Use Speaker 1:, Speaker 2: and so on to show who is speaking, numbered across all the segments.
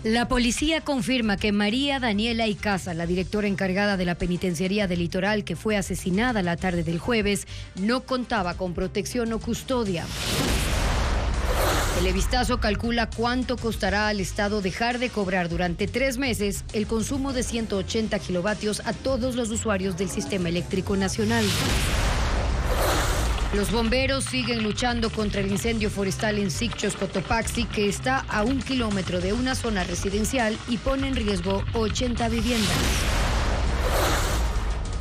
Speaker 1: La policía confirma que María Daniela Icaza, la directora encargada de la penitenciaría del Litoral que fue asesinada la tarde del jueves, no contaba con protección o custodia. Televistazo calcula cuánto costará al Estado dejar de cobrar durante 3 meses el consumo de 180 kilovatios a todos los usuarios del sistema eléctrico nacional. Los bomberos siguen luchando contra el incendio forestal en Sicchos, Cotopaxi, que está a 1 kilómetro de una zona residencial y pone en riesgo 80 viviendas.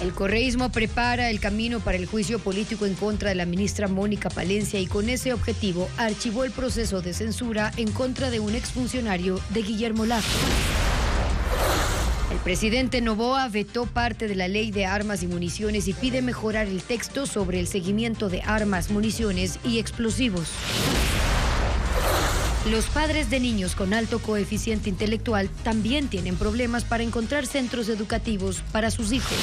Speaker 1: El correísmo prepara el camino para el juicio político en contra de la ministra Mónica Palencia y con ese objetivo archivó el proceso de censura en contra de un exfuncionario de Guillermo Lazo. El presidente Noboa vetó parte de la ley de armas y municiones y pide mejorar el texto sobre el seguimiento de armas, municiones y explosivos. Los padres de niños con alto coeficiente intelectual también tienen problemas para encontrar centros educativos para sus hijos.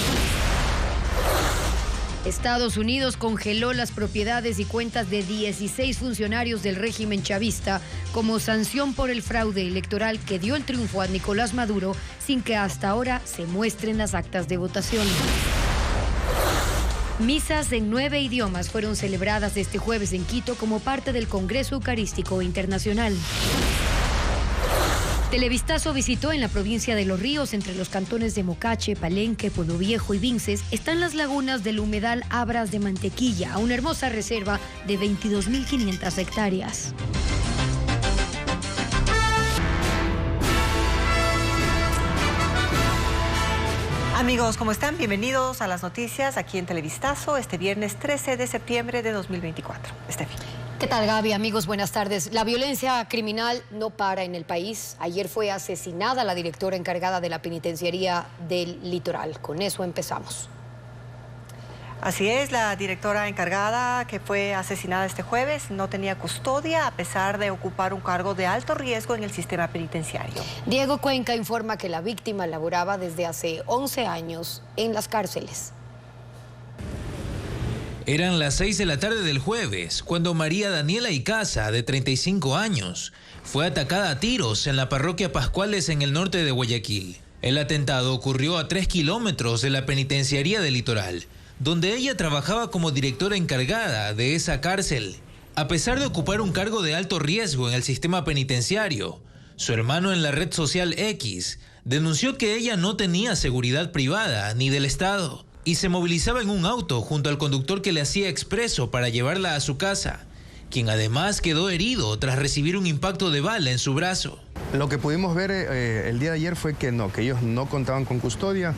Speaker 1: Estados Unidos congeló las propiedades y cuentas de 16 funcionarios del régimen chavista como sanción por el fraude electoral que dio el triunfo a Nicolás Maduro sin que hasta ahora se muestren las actas de votación. Misas en 9 idiomas fueron celebradas este jueves en Quito como parte del Congreso Eucarístico Internacional. Televistazo visitó en la provincia de Los Ríos, entre los cantones de Mocache, Palenque, Pueblo Viejo y Vinces, están las lagunas del humedal Abras de Mantequilla, una hermosa reserva de 22.500 hectáreas.
Speaker 2: Amigos, ¿cómo están? Bienvenidos a las noticias aquí en Televistazo este viernes 13 de septiembre de 2024. Estefi.
Speaker 1: ¿Qué tal, Gaby? Amigos, buenas tardes. La violencia criminal no para en el país. Ayer fue asesinada la directora encargada de la penitenciaría del Litoral. Con eso empezamos.
Speaker 2: Así es, la directora encargada que fue asesinada este jueves no tenía custodia a pesar de ocupar un cargo de alto riesgo en el sistema penitenciario.
Speaker 1: Diego Cuenca informa que la víctima laboraba desde hace 11 años en las cárceles.
Speaker 3: Eran las 6 de la tarde del jueves, cuando María Daniela Icaza, de 35 años, fue atacada a tiros en la parroquia Pascuales en el norte de Guayaquil. El atentado ocurrió a 3 kilómetros de la penitenciaría del Litoral, donde ella trabajaba como directora encargada de esa cárcel. A pesar de ocupar un cargo de alto riesgo en el sistema penitenciario, su hermano en la red social X denunció que ella no tenía seguridad privada ni del Estado y se movilizaba en un auto junto al conductor que le hacía expreso para llevarla a su casa, quien además quedó herido tras recibir un impacto de bala en su brazo.
Speaker 4: Lo que pudimos ver el día de ayer fue que ellos no contaban con custodia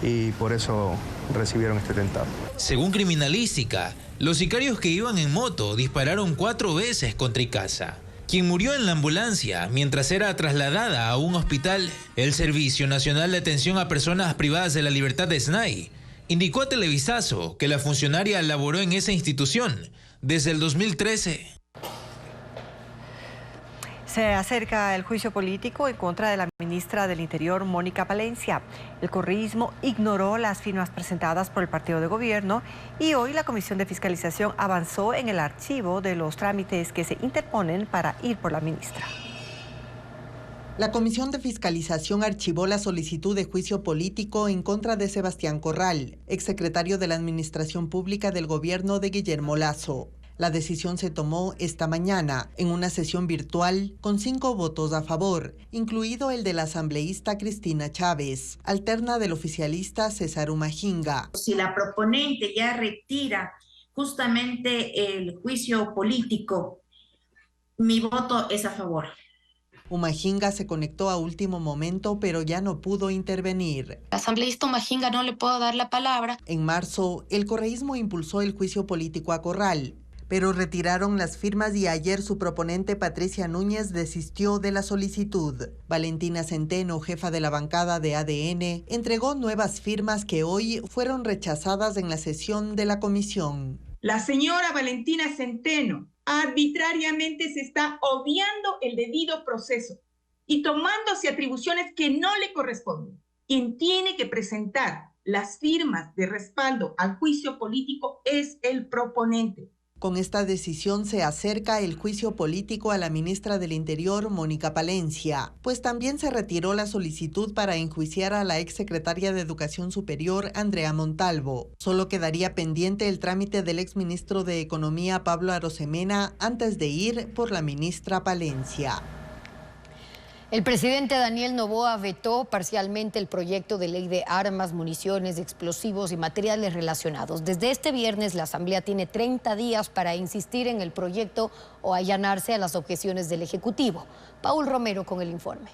Speaker 4: y por eso recibieron este atentado.
Speaker 3: Según Criminalística, los sicarios que iban en moto dispararon 4 veces contra Icaza, quien murió en la ambulancia mientras era trasladada a un hospital. El Servicio Nacional de Atención a Personas Privadas de la Libertad de SNAI indicó a Televistazo que la funcionaria laboró en esa institución desde el 2013.
Speaker 2: Se acerca el juicio político en contra de la ministra del Interior, Mónica Palencia. El correísmo ignoró las firmas presentadas por el partido de gobierno y hoy la Comisión de Fiscalización avanzó en el archivo de los trámites que se interponen para ir por la ministra.
Speaker 5: La Comisión de Fiscalización archivó la solicitud de juicio político en contra de Sebastián Corral, exsecretario de la Administración Pública del gobierno de Guillermo Lazo. La decisión se tomó esta mañana en una sesión virtual con 5 votos a favor, incluido el de la asambleísta Cristina Chávez, alterna del oficialista César Umajinga.
Speaker 6: Si la proponente ya retira justamente el juicio político, mi voto es a favor.
Speaker 5: Umajinga se conectó a último momento, pero ya no pudo intervenir.
Speaker 7: Asambleísta Umajinga, no le puedo dar la palabra.
Speaker 5: En marzo, el correísmo impulsó el juicio político a Corral, pero retiraron las firmas y ayer su proponente Patricia Núñez desistió de la solicitud. Valentina Centeno, jefa de la bancada de ADN, entregó nuevas firmas que hoy fueron rechazadas en la sesión de la comisión.
Speaker 8: La señora Valentina Centeno arbitrariamente se está obviando el debido proceso y tomándose atribuciones que no le corresponden. Quien tiene que presentar las firmas de respaldo al juicio político es el proponente.
Speaker 5: Con esta decisión se acerca el juicio político a la ministra del Interior, Mónica Palencia, pues también se retiró la solicitud para enjuiciar a la exsecretaria de Educación Superior, Andrea Montalvo. Solo quedaría pendiente el trámite del exministro de Economía, Pablo Arosemena, antes de ir por la ministra Palencia.
Speaker 1: El presidente Daniel Noboa vetó parcialmente el proyecto de ley de armas, municiones, explosivos y materiales relacionados. Desde este viernes, la Asamblea tiene 30 días para insistir en el proyecto o allanarse a las objeciones del Ejecutivo. Paul Romero con el informe.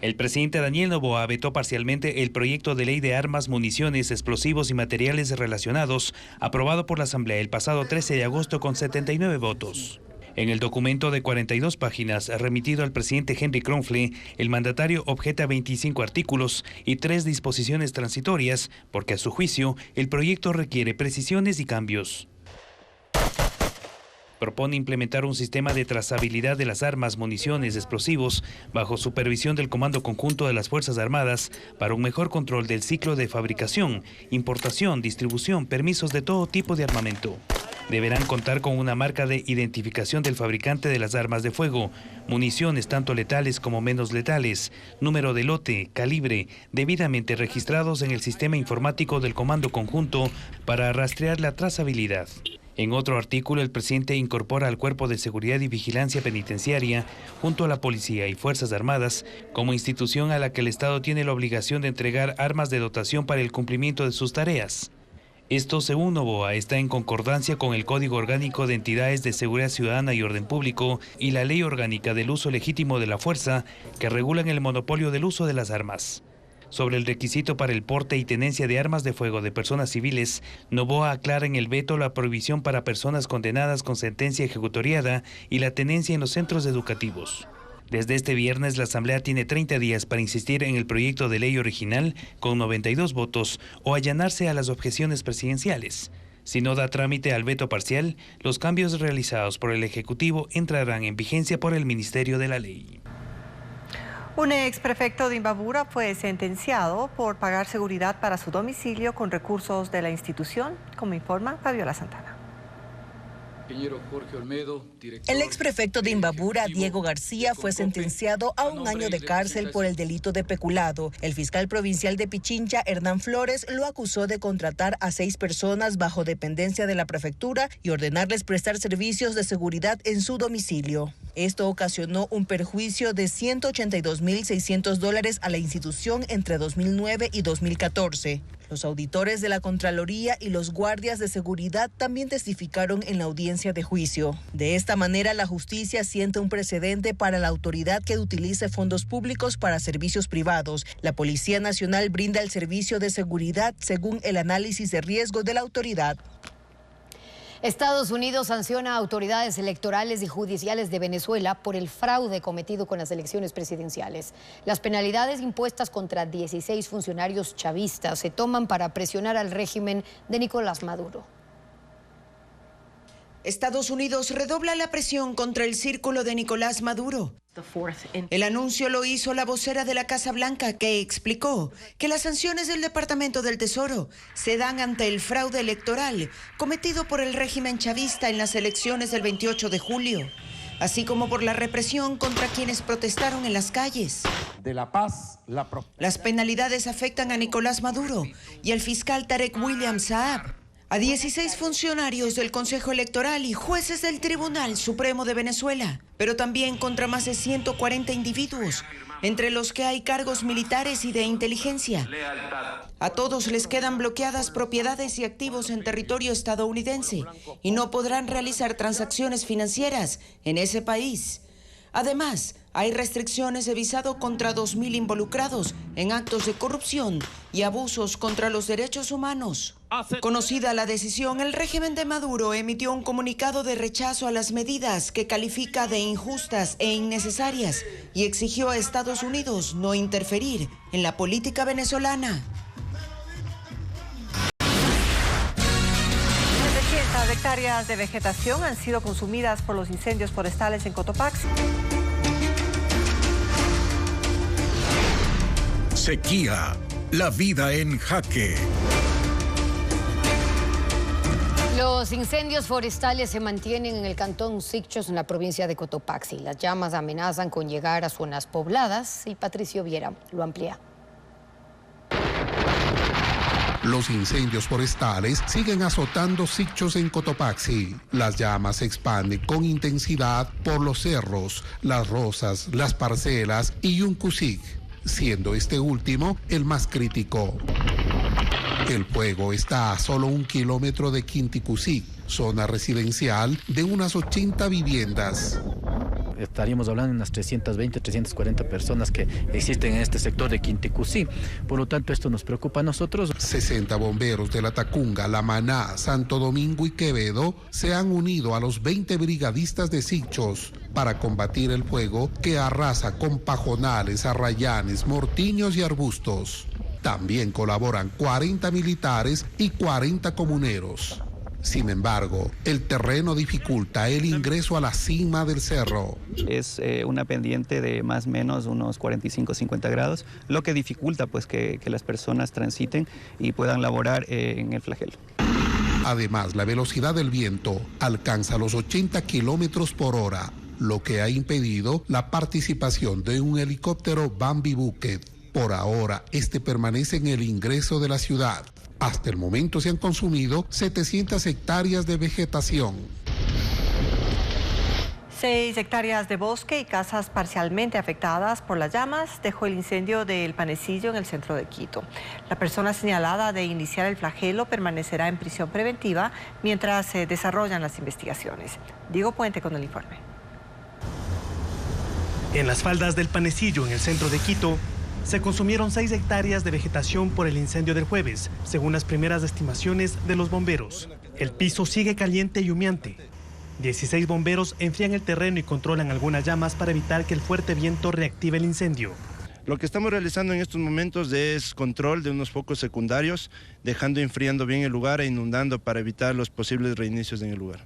Speaker 9: El presidente Daniel Noboa vetó parcialmente el proyecto de ley de armas, municiones, explosivos y materiales relacionados, aprobado por la Asamblea el pasado 13 de agosto con 79 votos. En el documento de 42 páginas remitido al presidente Henry Kronfle, el mandatario objeta 25 artículos y 3 disposiciones transitorias, porque a su juicio el proyecto requiere precisiones y cambios. Propone implementar un sistema de trazabilidad de las armas, municiones, explosivos, bajo supervisión del Comando Conjunto de las Fuerzas Armadas para un mejor control del ciclo de fabricación, importación, distribución, permisos de todo tipo de armamento. Deberán contar con una marca de identificación del fabricante de las armas de fuego, municiones tanto letales como menos letales, número de lote, calibre, debidamente registrados en el sistema informático del Comando Conjunto para rastrear la trazabilidad. En otro artículo, el presidente incorpora al Cuerpo de Seguridad y Vigilancia Penitenciaria, junto a la Policía y Fuerzas Armadas, como institución a la que el Estado tiene la obligación de entregar armas de dotación para el cumplimiento de sus tareas. Esto, según Noboa, está en concordancia con el Código Orgánico de Entidades de Seguridad Ciudadana y Orden Público y la Ley Orgánica del Uso Legítimo de la Fuerza, que regulan el monopolio del uso de las armas. Sobre el requisito para el porte y tenencia de armas de fuego de personas civiles, Noboa aclara en el veto la prohibición para personas condenadas con sentencia ejecutoriada y la tenencia en los centros educativos. Desde este viernes, la Asamblea tiene 30 días para insistir en el proyecto de ley original con 92 votos o allanarse a las objeciones presidenciales. Si no da trámite al veto parcial, los cambios realizados por el Ejecutivo entrarán en vigencia por el Ministerio de la Ley.
Speaker 2: Un exprefecto de Imbabura fue sentenciado por pagar seguridad para su domicilio con recursos de la institución, como informa Fabiola Santana.
Speaker 10: El exprefecto de Imbabura, Diego García, fue sentenciado a 1 año de cárcel por el delito de peculado. El fiscal provincial de Pichincha, Hernán Flores, lo acusó de contratar a 6 personas bajo dependencia de la prefectura y ordenarles prestar servicios de seguridad en su domicilio. Esto ocasionó un perjuicio de $182.600 a la institución entre 2009 y 2014. Los auditores de la Contraloría y los guardias de seguridad también testificaron en la audiencia de juicio. De esta manera, la justicia sienta un precedente para la autoridad que utilice fondos públicos para servicios privados. La Policía Nacional brinda el servicio de seguridad según el análisis de riesgo de la autoridad.
Speaker 1: Estados Unidos sanciona a autoridades electorales y judiciales de Venezuela por el fraude cometido con las elecciones presidenciales. Las penalidades impuestas contra 16 funcionarios chavistas se toman para presionar al régimen de Nicolás Maduro.
Speaker 11: Estados Unidos redobla la presión contra el círculo de Nicolás Maduro. El anuncio lo hizo la vocera de la Casa Blanca, que explicó que las sanciones del Departamento del Tesoro se dan ante el fraude electoral cometido por el régimen chavista en las elecciones del 28 de julio, así como por la represión contra quienes protestaron en las calles. Las penalidades afectan a Nicolás Maduro y al fiscal Tarek William Saab, a 16 funcionarios del Consejo Electoral y jueces del Tribunal Supremo de Venezuela, pero también contra más de 140 individuos, entre los que hay cargos militares y de inteligencia. A todos les quedan bloqueadas propiedades y activos en territorio estadounidense y no podrán realizar transacciones financieras en ese país. Además, hay restricciones de visado contra 2.000 involucrados en actos de corrupción y abusos contra los derechos humanos. Conocida la decisión, el régimen de Maduro emitió un comunicado de rechazo a las medidas que califica de injustas e innecesarias y exigió a Estados Unidos no interferir en la política venezolana.
Speaker 2: 700 hectáreas de vegetación han sido consumidas por los incendios forestales en Cotopaxi.
Speaker 12: Sequía, la vida en jaque.
Speaker 1: Los incendios forestales se mantienen en el cantón Sichos, en la provincia de Cotopaxi. Las llamas amenazan con llegar a zonas pobladas y Patricio Viera lo amplía.
Speaker 12: Los incendios forestales siguen azotando Sichos en Cotopaxi. Las llamas se expanden con intensidad por los cerros, Las Rosas, Las Parcelas y Yuncusic, siendo este último el más crítico. El fuego está a solo 1 kilómetro de Quinticusic, zona residencial de unas 80 viviendas.
Speaker 13: Estaríamos hablando de unas 320, 340 personas que existen en este sector de Quinticusic. Por lo tanto, esto nos preocupa a nosotros.
Speaker 12: 60 bomberos de La Tacunga, La Maná, Santo Domingo y Quevedo se han unido a los 20 brigadistas de Sichos para combatir el fuego que arrasa con pajonales, arrayanes, mortiños y arbustos. También colaboran 40 militares y 40 comuneros. Sin embargo, el terreno dificulta el ingreso a la cima del cerro.
Speaker 14: Es una pendiente de más o menos unos 45-50 grados, lo que dificulta pues que las personas transiten y puedan laborar en el flagelo.
Speaker 12: Además, la velocidad del viento alcanza los 80 kilómetros por hora, lo que ha impedido la participación de un helicóptero Bambi Bucket. Por ahora, este permanece en el ingreso de la ciudad. Hasta el momento se han consumido 700 hectáreas de vegetación.
Speaker 2: 6 hectáreas de bosque y casas parcialmente afectadas por las llamas dejó el incendio del Panecillo en el centro de Quito. La persona señalada de iniciar el flagelo permanecerá en prisión preventiva mientras se desarrollan las investigaciones. Diego Puente con el informe.
Speaker 15: En las faldas del Panecillo, en el centro de Quito, se consumieron 6 hectáreas de vegetación por el incendio del jueves, según las primeras estimaciones de los bomberos. El piso sigue caliente y humeante. 16 bomberos enfrían el terreno y controlan algunas llamas para evitar que el fuerte viento reactive el incendio.
Speaker 16: Lo que estamos realizando en estos momentos es control de unos focos secundarios, dejando enfriando bien el lugar e inundando para evitar los posibles reinicios en el lugar.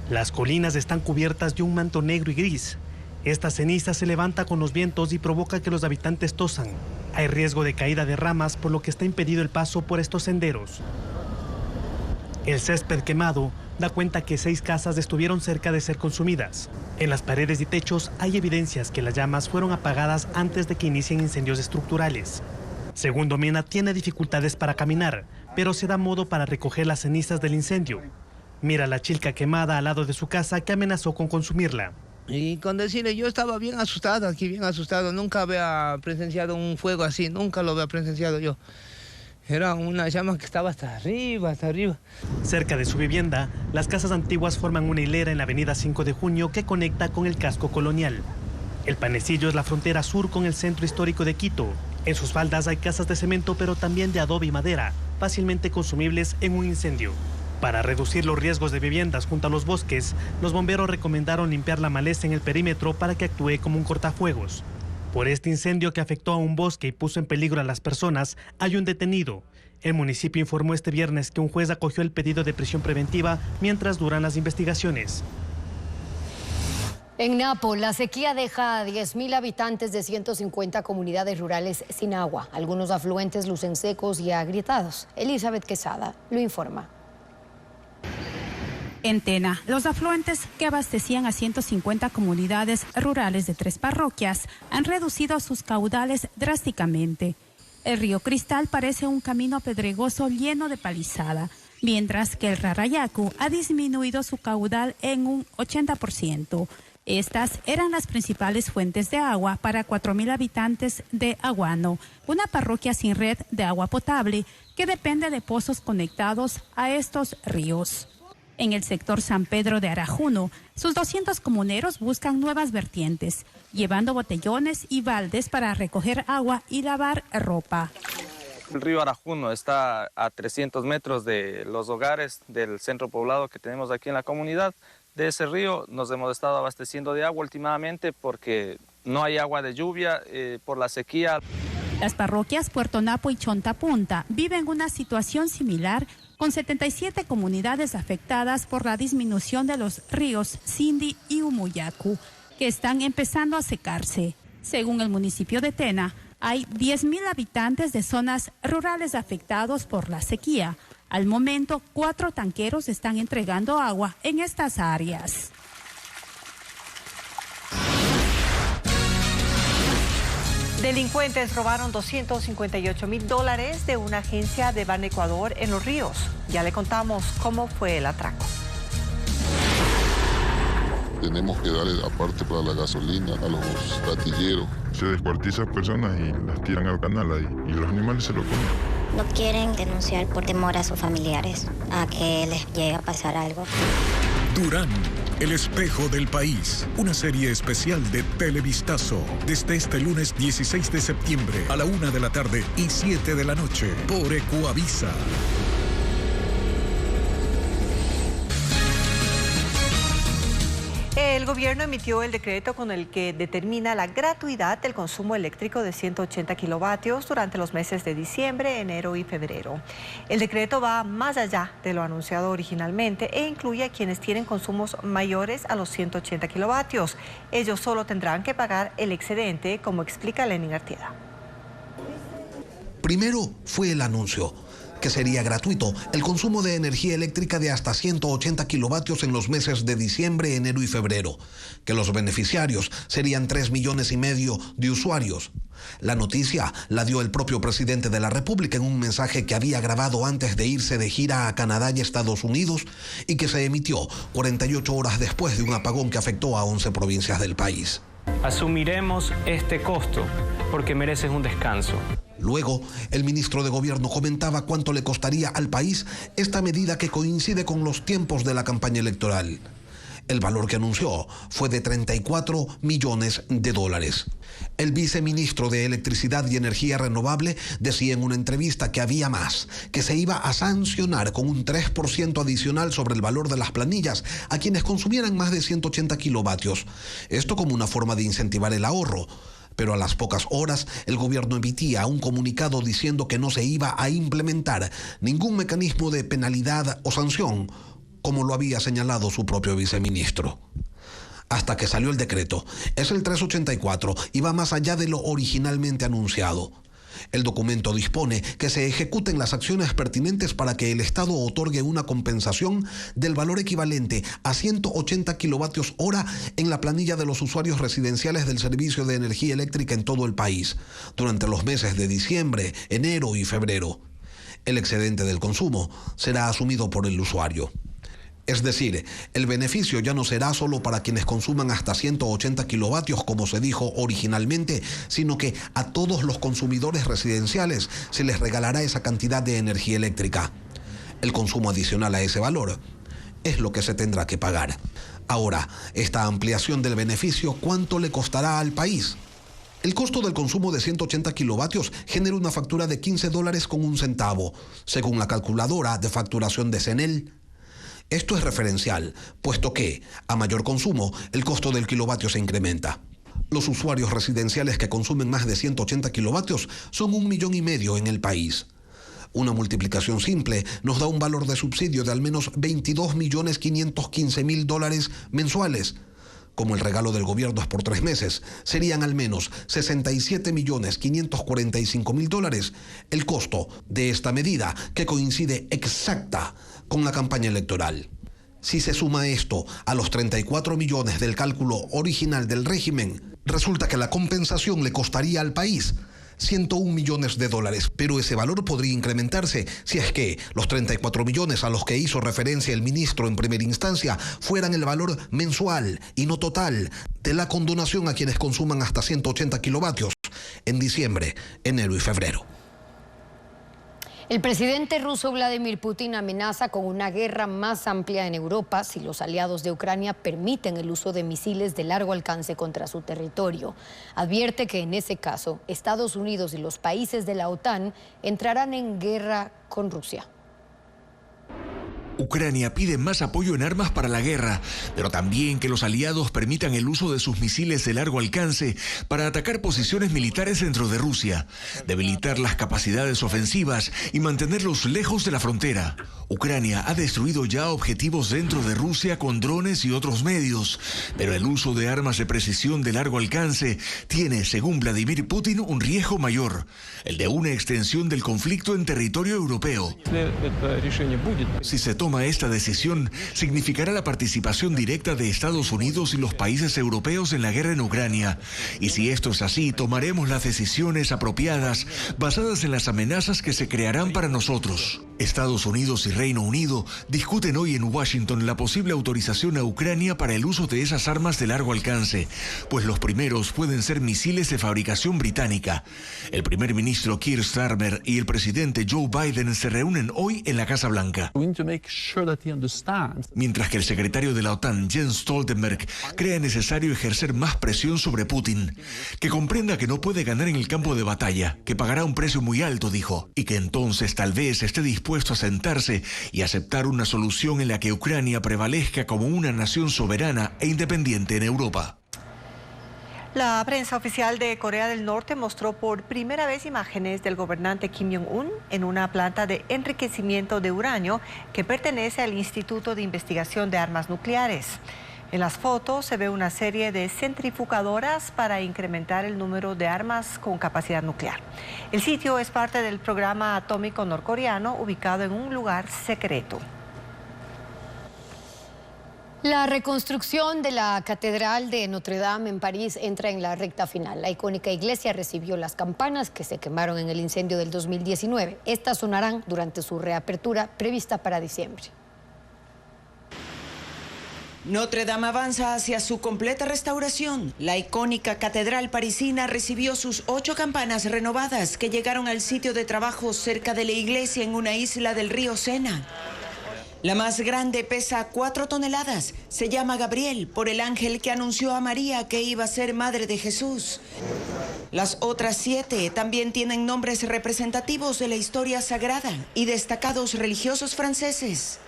Speaker 15: Las colinas están cubiertas de un manto negro y gris. Esta ceniza se levanta con los vientos y provoca que los habitantes tosan. Hay riesgo de caída de ramas, por lo que está impedido el paso por estos senderos. El césped quemado da cuenta que 6 casas estuvieron cerca de ser consumidas. En las paredes y techos hay evidencias que las llamas fueron apagadas antes de que inicien incendios estructurales. Según Domena, tiene dificultades para caminar, pero se da modo para recoger las cenizas del incendio. Mira la chilca quemada al lado de su casa que amenazó con consumirla.
Speaker 17: Y con decirle, yo estaba bien asustado aquí, bien asustado. Nunca había presenciado un fuego así, nunca lo había presenciado yo. Era una llama que estaba hasta arriba, hasta arriba.
Speaker 15: Cerca de su vivienda, las casas antiguas forman una hilera en la avenida 5 de Junio que conecta con el casco colonial. El Panecillo es la frontera sur con el centro histórico de Quito. En sus faldas hay casas de cemento, pero también de adobe y madera, fácilmente consumibles en un incendio. Para reducir los riesgos de viviendas junto a los bosques, los bomberos recomendaron limpiar la maleza en el perímetro para que actúe como un cortafuegos. Por este incendio que afectó a un bosque y puso en peligro a las personas, hay un detenido. El municipio informó este viernes que un juez acogió el pedido de prisión preventiva mientras duran las investigaciones.
Speaker 1: En Napo, la sequía deja a 10.000 habitantes de 150 comunidades rurales sin agua. Algunos afluentes lucen secos y agrietados. Elizabeth Quesada lo informa.
Speaker 18: En Tena, los afluentes que abastecían a 150 comunidades rurales de 3 parroquias han reducido sus caudales drásticamente. El río Cristal parece un camino pedregoso lleno de palizada, mientras que el Rarayacu ha disminuido su caudal en un 80%. Estas eran las principales fuentes de agua para 4.000 habitantes de Aguano, una parroquia sin red de agua potable que depende de pozos conectados a estos ríos. En el sector San Pedro de Arajuno, sus 200 comuneros buscan nuevas vertientes, llevando botellones y baldes para recoger agua y lavar ropa.
Speaker 19: El río Arajuno está a 300 metros de los hogares del centro poblado que tenemos aquí en la comunidad. De ese río nos hemos estado abasteciendo de agua últimamente porque no hay agua de lluvia por la sequía.
Speaker 18: Las parroquias Puerto Napo y Chontapunta viven una situación similar, con 77 comunidades afectadas por la disminución de los ríos Sindi y Umuyacu, que están empezando a secarse. Según el municipio de Tena, hay 10.000 habitantes de zonas rurales afectados por la sequía. Al momento, 4 tanqueros están entregando agua en estas áreas.
Speaker 2: Delincuentes robaron $258,000 de una agencia de Banecuador en Los Ríos. Ya le contamos cómo fue el atraco.
Speaker 20: Tenemos que darle aparte para la gasolina a los gatilleros.
Speaker 21: Se descuartizan personas y las tiran al canal ahí y los animales se lo comen.
Speaker 22: No quieren denunciar por temor a sus familiares, a que les llegue a pasar algo.
Speaker 23: Durán, el espejo del país. Una serie especial de Televistazo. Desde este lunes 16 de septiembre a la 1 de la tarde y 7 de la noche por Ecuavisa.
Speaker 2: El gobierno emitió el decreto con el que determina la gratuidad del consumo eléctrico de 180 kilovatios durante los meses de diciembre, enero y febrero. El decreto va más allá de lo anunciado originalmente e incluye a quienes tienen consumos mayores a los 180 kilovatios. Ellos solo tendrán que pagar el excedente, como explica Lenin Artieda.
Speaker 24: Primero fue el anuncio, que sería gratuito el consumo de energía eléctrica de hasta 180 kilovatios en los meses de diciembre, enero y febrero, que los beneficiarios serían 3,5 millones de usuarios. La noticia la dio el propio presidente de la República en un mensaje que había grabado antes de irse de gira a Canadá y Estados Unidos y que se emitió 48 horas después de un apagón que afectó a 11 provincias del país.
Speaker 25: Asumiremos este costo porque mereces un descanso.
Speaker 24: Luego, el ministro de Gobierno comentaba cuánto le costaría al país esta medida que coincide con los tiempos de la campaña electoral. El valor que anunció fue de $34 millones. El viceministro de Electricidad y Energía Renovable decía en una entrevista que había más, que se iba a sancionar con un 3% adicional sobre el valor de las planillas a quienes consumieran más de 180 kilovatios. Esto como una forma de incentivar el ahorro. Pero a las pocas horas, el gobierno emitía un comunicado diciendo que no se iba a implementar ningún mecanismo de penalidad o sanción, como lo había señalado su propio viceministro. Hasta que salió el decreto. Es el 384 y va más allá de lo originalmente anunciado. El documento dispone que se ejecuten las acciones pertinentes para que el Estado otorgue una compensación del valor equivalente a 180 kilovatios hora en la planilla de los usuarios residenciales del servicio de energía eléctrica en todo el país, durante los meses de diciembre, enero y febrero. El excedente del consumo será asumido por el usuario. Es decir, el beneficio ya no será solo para quienes consuman hasta 180 kilovatios, como se dijo originalmente, sino que a todos los consumidores residenciales se les regalará esa cantidad de energía eléctrica. El consumo adicional a ese valor es lo que se tendrá que pagar. Ahora, esta ampliación del beneficio, ¿cuánto le costará al país? El costo del consumo de 180 kilovatios genera una factura de $15.01, según la calculadora de facturación de CENEL. Esto es referencial, puesto que, a mayor consumo, el costo del kilovatio se incrementa. Los usuarios residenciales que consumen más de 180 kilovatios son 1,5 millones en el país. Una multiplicación simple nos da un valor de subsidio de al menos $22.515.000 mensuales. Como el regalo del gobierno es por 3 meses, serían al menos $67.545.000 el costo de esta medida, que coincide exacta con la campaña electoral. Si se suma esto a los 34 millones del cálculo original del régimen, resulta que la compensación le costaría al país $101 millones, pero ese valor podría incrementarse si es que los 34 millones a los que hizo referencia el ministro en primera instancia fueran el valor mensual y no total de la condonación a quienes consuman hasta 180 kilovatios en diciembre, enero y febrero.
Speaker 1: El presidente ruso Vladimir Putin amenaza con una guerra más amplia en Europa si los aliados de Ucrania permiten el uso de misiles de largo alcance contra su territorio. Advierte que en ese caso, Estados Unidos y los países de la OTAN entrarán en guerra con Rusia.
Speaker 23: Ucrania pide más apoyo en armas para la guerra, pero también que los aliados permitan el uso de sus misiles de largo alcance para atacar posiciones militares dentro de Rusia, debilitar las capacidades ofensivas y mantenerlos lejos de la frontera. Ucrania ha destruido ya objetivos dentro de Rusia con drones y otros medios, pero el uso de armas de precisión de largo alcance tiene, según Vladimir Putin, un riesgo mayor, el de una extensión del conflicto en territorio europeo. Si se toma esta decisión, significará la participación directa de Estados Unidos y los países europeos en la guerra en Ucrania. Y si esto es así, tomaremos las decisiones apropiadas basadas en las amenazas que se crearán para nosotros. Estados Unidos y Reino Unido discuten hoy en Washington la posible autorización a Ucrania para el uso de esas armas de largo alcance, pues los primeros pueden ser misiles de fabricación británica. El primer ministro Keir Starmer y el presidente Joe Biden se reúnen hoy en la Casa Blanca. Mientras que el secretario de la OTAN, Jens Stoltenberg, cree necesario ejercer más presión sobre Putin, que comprenda que no puede ganar en el campo de batalla, que pagará un precio muy alto, dijo, y que entonces tal vez esté dispuesto a sentarse y aceptar una solución en la que Ucrania prevalezca como una nación soberana e independiente en Europa.
Speaker 2: La prensa oficial de Corea del Norte mostró por primera vez imágenes del gobernante Kim Jong-un en una planta de enriquecimiento de uranio que pertenece al Instituto de Investigación de Armas Nucleares. En las fotos se ve una serie de centrifugadoras para incrementar el número de armas con capacidad nuclear. El sitio es parte del programa atómico norcoreano ubicado en un lugar secreto.
Speaker 1: La reconstrucción de la Catedral de Notre Dame en París entra en la recta final. La icónica iglesia recibió las campanas que se quemaron en el incendio del 2019. Estas sonarán durante su reapertura prevista para diciembre.
Speaker 11: Notre Dame avanza hacia su completa restauración. La icónica catedral parisina recibió sus 8 campanas renovadas que llegaron al sitio de trabajo cerca de la iglesia en una isla del río Sena. La más grande pesa 4 toneladas. Se llama Gabriel por el ángel que anunció a María que iba a ser madre de Jesús. Las otras 7 también tienen nombres representativos de la historia sagrada y destacados religiosos franceses.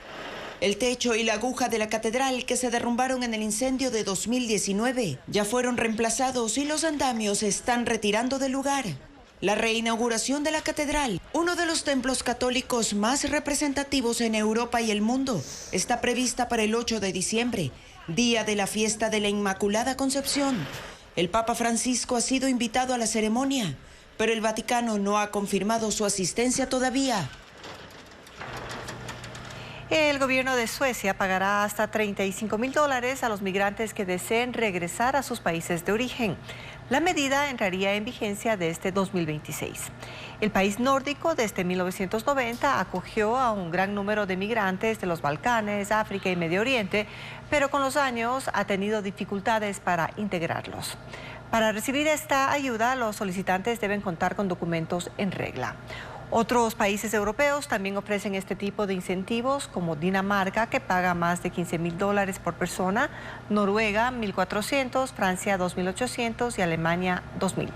Speaker 11: El techo y la aguja de la catedral que se derrumbaron en el incendio de 2019 ya fueron reemplazados y los andamios se están retirando del lugar. La reinauguración de la catedral, uno de los templos católicos más representativos en Europa y el mundo, está prevista para el 8 de diciembre, día de la fiesta de la Inmaculada Concepción. El Papa Francisco ha sido invitado a la ceremonia, pero el Vaticano no ha confirmado su asistencia todavía.
Speaker 2: El gobierno de Suecia pagará hasta $35.000 a los migrantes que deseen regresar a sus países de origen. La medida entraría en vigencia desde 2026. El país nórdico desde 1990 acogió a un gran número de migrantes de los Balcanes, África y Medio Oriente, pero con los años ha tenido dificultades para integrarlos. Para recibir esta ayuda, los solicitantes deben contar con documentos en regla. Otros países europeos también ofrecen este tipo de incentivos, como Dinamarca, que paga más de $15.000 por persona, Noruega, $1.400, Francia, $2.800 y Alemania, $2.000.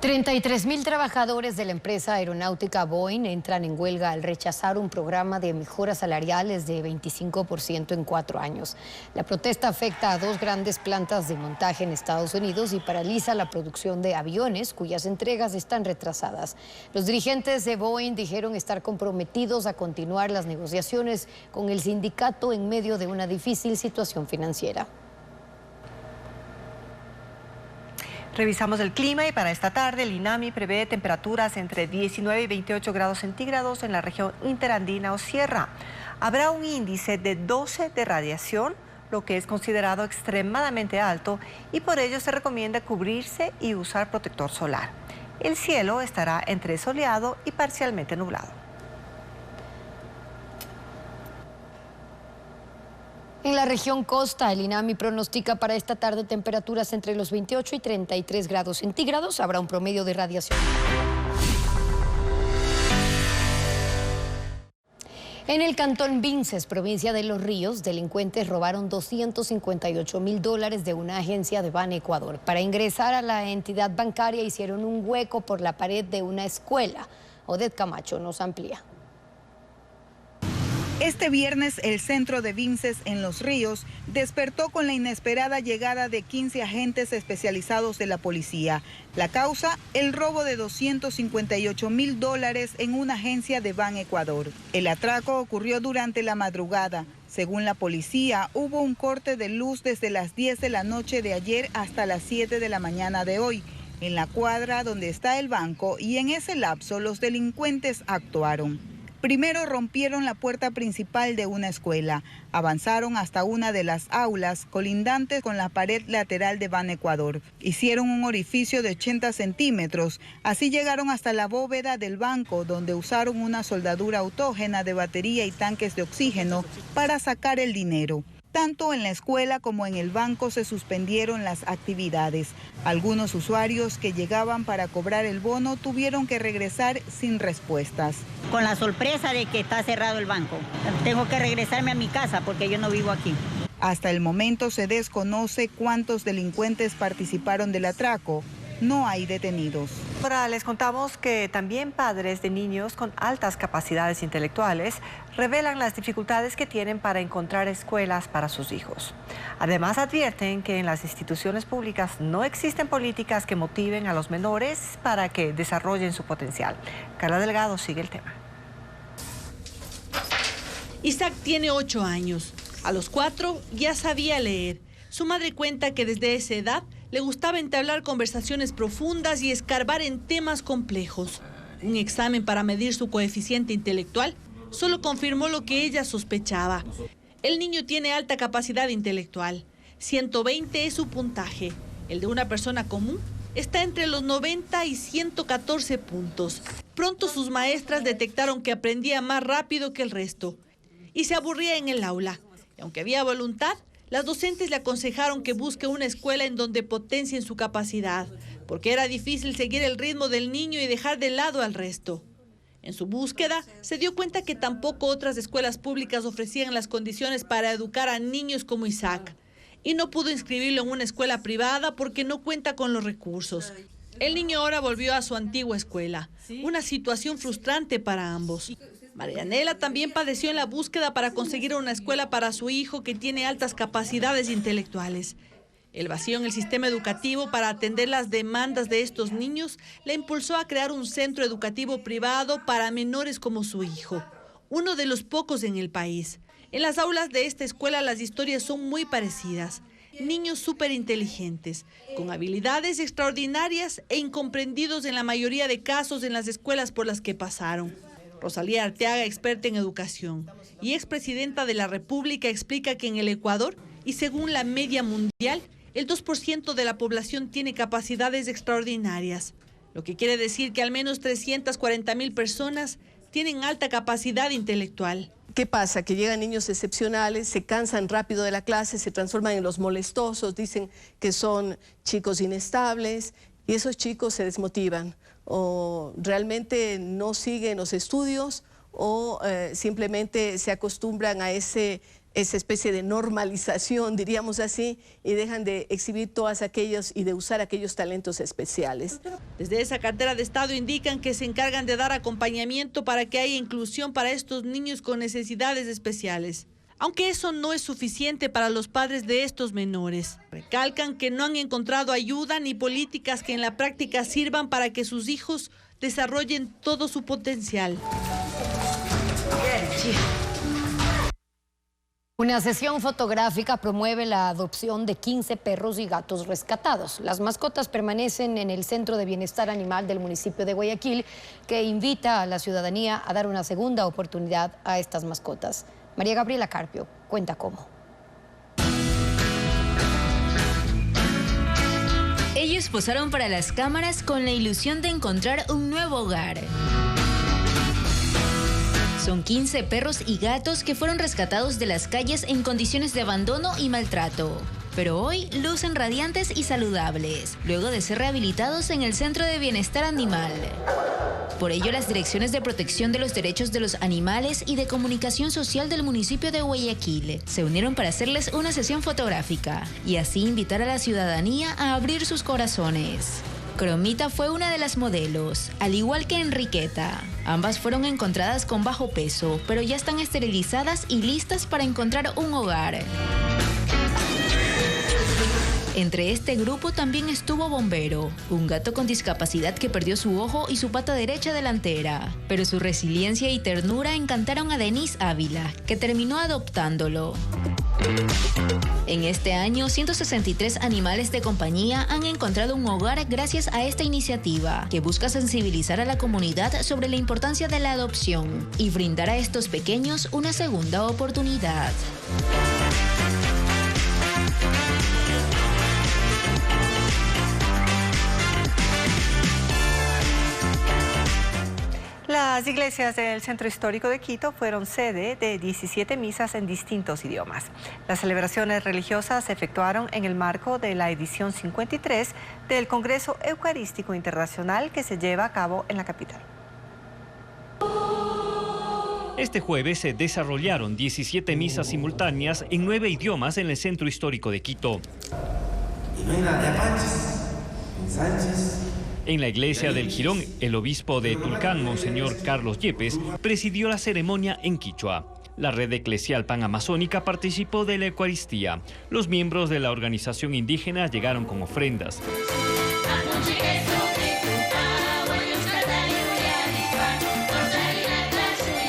Speaker 1: 33.000 trabajadores de la empresa aeronáutica Boeing entran en huelga al rechazar un programa de mejoras salariales de 25% en 4 años. La protesta afecta a 2 grandes plantas de montaje en Estados Unidos y paraliza la producción de aviones cuyas entregas están retrasadas. Los dirigentes de Boeing dijeron estar comprometidos a continuar las negociaciones con el sindicato en medio de una difícil situación financiera.
Speaker 2: Revisamos el clima y para esta tarde el INAMI prevé temperaturas entre 19 y 28 grados centígrados en la región interandina o sierra. Habrá un índice de 12 de radiación, lo que es considerado extremadamente alto y por ello se recomienda cubrirse y usar protector solar. El cielo estará entre soleado y parcialmente nublado.
Speaker 1: En la región costa, el INAMI pronostica para esta tarde temperaturas entre los 28 y 33 grados centígrados. Habrá un promedio de radiación. En el cantón Vinces, provincia de Los Ríos, delincuentes robaron $258.000 de una agencia de Ban Ecuador. Para ingresar a la entidad bancaria hicieron un hueco por la pared de una escuela. Odette Camacho nos amplía.
Speaker 3: Este viernes, el centro de Vinces en Los Ríos despertó con la inesperada llegada de 15 agentes especializados de la policía. La causa, el robo de $258,000 en una agencia de Ban Ecuador. El atraco ocurrió durante la madrugada. Según la policía, hubo un corte de luz desde las 10 de la noche de ayer hasta las 7 de la mañana de hoy, en la cuadra donde está el banco, y en ese lapso los delincuentes actuaron. Primero rompieron la puerta principal de una escuela, avanzaron hasta una de las aulas colindantes con la pared lateral de Ban Ecuador. Hicieron un orificio de 80 centímetros, así llegaron hasta la bóveda del banco, donde usaron una soldadura autógena de batería y tanques de oxígeno para sacar el dinero. Tanto en la escuela como en el banco se suspendieron las actividades. Algunos usuarios que llegaban para cobrar el bono tuvieron que regresar sin respuestas.
Speaker 4: Con la sorpresa de que está cerrado el banco. Tengo que regresarme a mi casa porque yo no vivo aquí.
Speaker 3: Hasta el momento se desconoce cuántos delincuentes participaron del atraco. No hay detenidos.
Speaker 2: Ahora les contamos que también padres de niños con altas capacidades intelectuales revelan las dificultades que tienen para encontrar escuelas para sus hijos. Además, advierten que en las instituciones públicas no existen políticas que motiven a los menores para que desarrollen su potencial. Carla Delgado sigue el tema.
Speaker 6: Isaac tiene 8 años. A los 4 ya sabía leer. Su madre cuenta que desde esa edad le gustaba entablar conversaciones profundas y escarbar en temas complejos. Un examen para medir su coeficiente intelectual solo confirmó lo que ella sospechaba. El niño tiene alta capacidad intelectual. 120 es su puntaje. El de una persona común está entre los 90 y 114 puntos. Pronto sus maestras detectaron que aprendía más rápido que el resto y se aburría en el aula. Y aunque había voluntad, las docentes le aconsejaron que busque una escuela en donde potencien su capacidad, porque era difícil seguir el ritmo del niño y dejar de lado al resto. En su búsqueda, se dio cuenta que tampoco otras escuelas públicas ofrecían las condiciones para educar a niños como Isaac, y no pudo inscribirlo en una escuela privada porque no cuenta con los recursos. El niño ahora volvió a su antigua escuela, una situación frustrante para ambos. Marianela también padeció en la búsqueda para conseguir una escuela para su hijo que tiene altas capacidades intelectuales. El vacío en el sistema educativo para atender las demandas de estos niños le impulsó a crear un centro educativo privado para menores como su hijo, uno de los pocos en el país. En las aulas de esta escuela las historias son muy parecidas. Niños súper inteligentes, con habilidades extraordinarias e incomprendidos en la mayoría de casos en las escuelas por las que pasaron. Rosalía Arteaga, experta en educación y expresidenta de la República, explica que en el Ecuador, y según la media mundial, el 2% de la población tiene capacidades extraordinarias, lo que quiere decir que al menos 340,000 personas tienen alta capacidad intelectual.
Speaker 7: ¿Qué pasa? Que llegan niños excepcionales, se cansan rápido de la clase, se transforman en los molestosos, dicen que son chicos inestables y esos chicos se desmotivan o realmente no siguen los estudios o simplemente se acostumbran a esa especie de normalización, diríamos así, y dejan de exhibir todas aquellos y de usar aquellos talentos especiales.
Speaker 6: Desde esa cartera de Estado indican que se encargan de dar acompañamiento para que haya inclusión para estos niños con necesidades especiales. Aunque eso no es suficiente para los padres de estos menores. Recalcan que no han encontrado ayuda ni políticas que en la práctica sirvan para que sus hijos desarrollen todo su potencial.
Speaker 1: Una sesión fotográfica promueve la adopción de 15 perros y gatos rescatados. Las mascotas permanecen en el Centro de Bienestar Animal del municipio de Guayaquil, que invita a la ciudadanía a dar una segunda oportunidad a estas mascotas. María Gabriela Carpio cuenta cómo.
Speaker 8: Ellos posaron para las cámaras con la ilusión de encontrar un nuevo hogar. Son 15 perros y gatos que fueron rescatados de las calles en condiciones de abandono y maltrato. Pero hoy lucen radiantes y saludables, luego de ser rehabilitados en el Centro de Bienestar Animal. Por ello, las direcciones de protección de los derechos de los animales y de comunicación social del municipio de Guayaquil se unieron para hacerles una sesión fotográfica y así invitar a la ciudadanía a abrir sus corazones. Cromita fue una de las modelos, al igual que Enriqueta. Ambas fueron encontradas con bajo peso, pero ya están esterilizadas y listas para encontrar un hogar. Entre este grupo también estuvo Bombero, un gato con discapacidad que perdió su ojo y su pata derecha delantera. Pero su resiliencia y ternura encantaron a Denise Ávila, que terminó adoptándolo. En este año, 163 animales de compañía han encontrado un hogar gracias a esta iniciativa, que busca sensibilizar a la comunidad sobre la importancia de la adopción y brindar a estos pequeños una segunda oportunidad.
Speaker 2: Las iglesias del Centro Histórico de Quito fueron sede de 17 misas en distintos idiomas. Las celebraciones religiosas se efectuaron en el marco de la edición 53 del Congreso Eucarístico Internacional que se lleva a cabo en la capital.
Speaker 5: Este jueves se desarrollaron 17 misas simultáneas en 9 idiomas en el Centro Histórico de Quito.
Speaker 9: Y no hay nada de apaches, en Sánchez.
Speaker 5: En la iglesia del Jirón, el obispo de Tulcán, Monseñor Carlos Yepes, presidió la ceremonia en quichua. La red eclesial panamazónica participó de la Eucaristía. Los miembros de la organización indígena llegaron con ofrendas.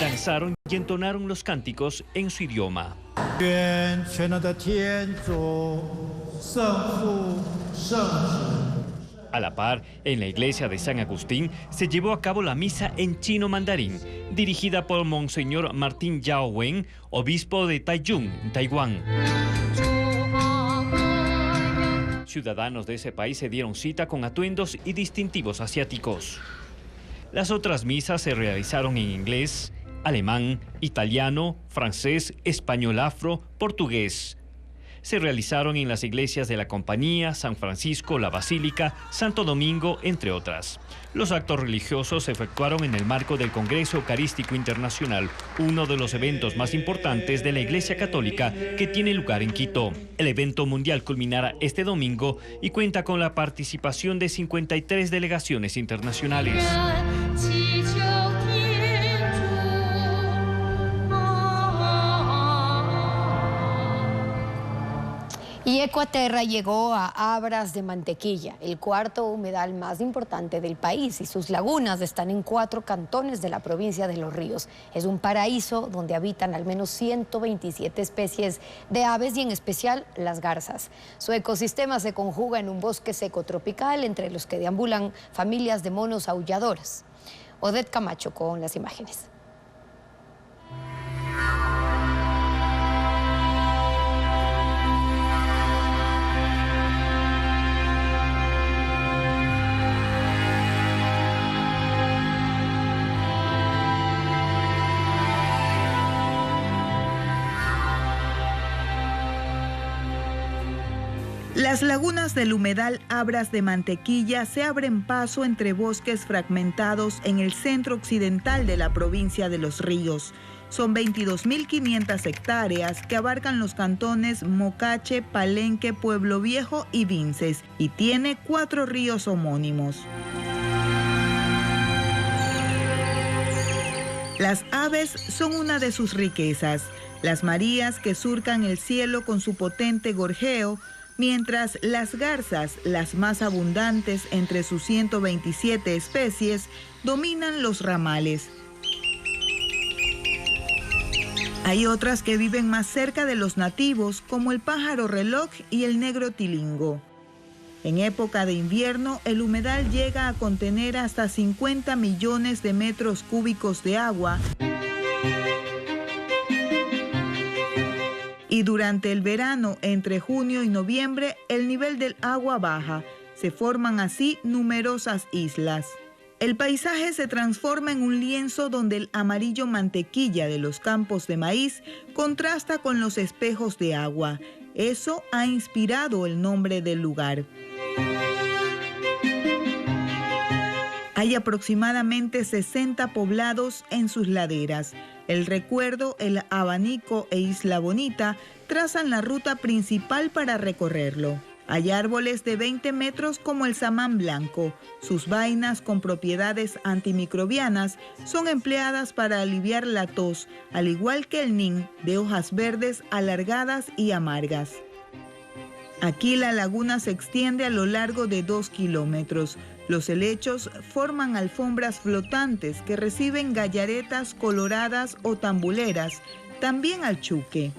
Speaker 5: Danzaron y entonaron los cánticos en su idioma. A la par, en la iglesia de San Agustín se llevó a cabo la misa en chino mandarín, dirigida por Monseñor Martín Yao Wen, obispo de Taichung, Taiwán. Ciudadanos de ese país se dieron cita con atuendos y distintivos asiáticos. Las otras misas se realizaron en inglés, alemán, italiano, francés, español afro, portugués. Se realizaron en las iglesias de la Compañía, San Francisco, la Basílica, Santo Domingo, entre otras. Los actos religiosos se efectuaron en el marco del Congreso Eucarístico Internacional, uno de los eventos más importantes de la Iglesia Católica que tiene lugar en Quito. El evento mundial culminará este domingo y cuenta con la participación de 53 delegaciones internacionales.
Speaker 1: Y Ecuaterra llegó a Abras de Mantequilla, el cuarto humedal más importante del país, y sus lagunas están en 4 cantones de la provincia de Los Ríos. Es un paraíso donde habitan al menos 127 especies de aves y en especial las garzas. Su ecosistema se conjuga en un bosque seco tropical entre los que deambulan familias de monos aulladoras. Odette Camacho con las imágenes.
Speaker 3: Las lagunas del humedal Abras de Mantequilla se abren paso entre bosques fragmentados en el centro occidental de la provincia de Los Ríos. Son 22.500 hectáreas que abarcan los cantones Mocache, Palenque, Pueblo Viejo y Vinces, y tiene 4 ríos homónimos. Las aves son una de sus riquezas. Las marías que surcan el cielo con su potente gorjeo, mientras las garzas, las más abundantes entre sus 127 especies, dominan los ramales. Hay otras que viven más cerca de los nativos, como el pájaro reloj y el negro tilingo. En época de invierno, el humedal llega a contener hasta 50 millones de metros cúbicos de agua. Y durante el verano, entre junio y noviembre, el nivel del agua baja. Se forman así numerosas islas. El paisaje se transforma en un lienzo donde el amarillo mantequilla de los campos de maíz contrasta con los espejos de agua. Eso ha inspirado el nombre del lugar. Hay aproximadamente 60 poblados en sus laderas. El Recuerdo, el Abanico e Isla Bonita trazan la ruta principal para recorrerlo. Hay árboles de 20 metros como el samán blanco. Sus vainas con propiedades antimicrobianas son empleadas para aliviar la tos, al igual que el nin, de hojas verdes alargadas y amargas. Aquí la laguna se extiende a lo largo de 2 kilómetros. Los helechos forman alfombras flotantes que reciben gallaretas coloradas o tambuleras, también alchuque.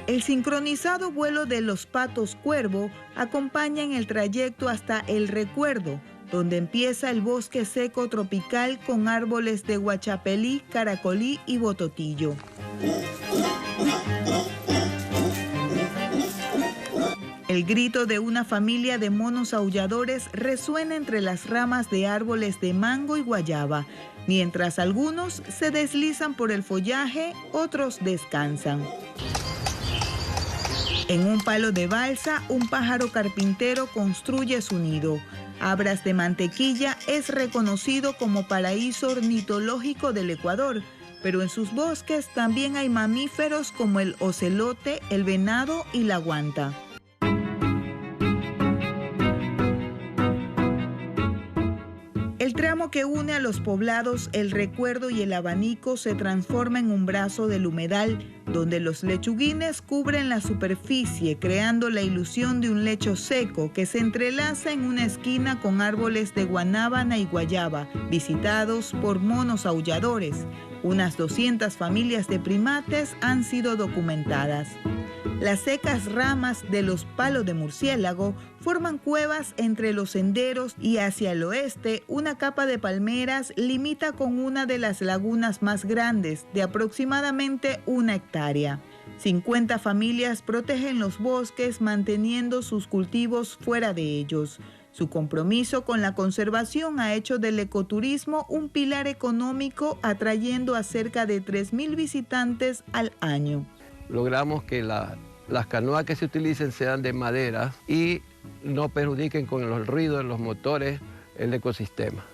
Speaker 3: El sincronizado vuelo de los patos cuervo acompaña en el trayecto hasta El Recuerdo, donde empieza el bosque seco tropical con árboles de guachapelí, caracolí y bototillo. El grito de una familia de monos aulladores resuena entre las ramas de árboles de mango y guayaba, mientras algunos se deslizan por el follaje, otros descansan. En un palo de balsa, un pájaro carpintero construye su nido. Abras de Mantequilla es reconocido como paraíso ornitológico del Ecuador, pero en sus bosques también hay mamíferos como el ocelote, el venado y la guanta. El tramo que une a los poblados El Recuerdo y El Abanico se transforma en un brazo del humedal, donde los lechuguines cubren la superficie, creando la ilusión de un lecho seco que se entrelaza en una esquina con árboles de guanábana y guayaba, visitados por monos aulladores. Unas 200 familias de primates han sido documentadas. Las secas ramas de los palos de murciélago forman cuevas entre los senderos y hacia el oeste una capa de palmeras limita con una de las lagunas más grandes, de aproximadamente 1 hectárea. 50 familias protegen los bosques manteniendo sus cultivos fuera de ellos. Su compromiso con la conservación ha hecho del ecoturismo un pilar económico, atrayendo a cerca de 3.000 visitantes al año.
Speaker 10: Logramos que las canoas que se utilicen sean de madera y no perjudiquen con los ruidos de los motores el ecosistema.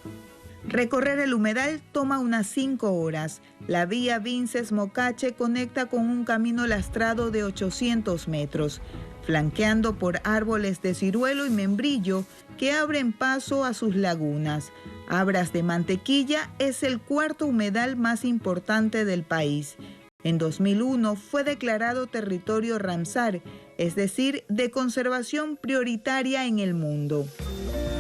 Speaker 3: Recorrer el humedal toma unas 5 horas. La vía Vinces-Mocache conecta con un camino lastrado de 800 metros, flanqueando por árboles de ciruelo y membrillo que abren paso a sus lagunas. Abras de Mantequilla es el 4º humedal más importante del país. En 2001 fue declarado territorio Ramsar, es decir, de conservación prioritaria en el mundo.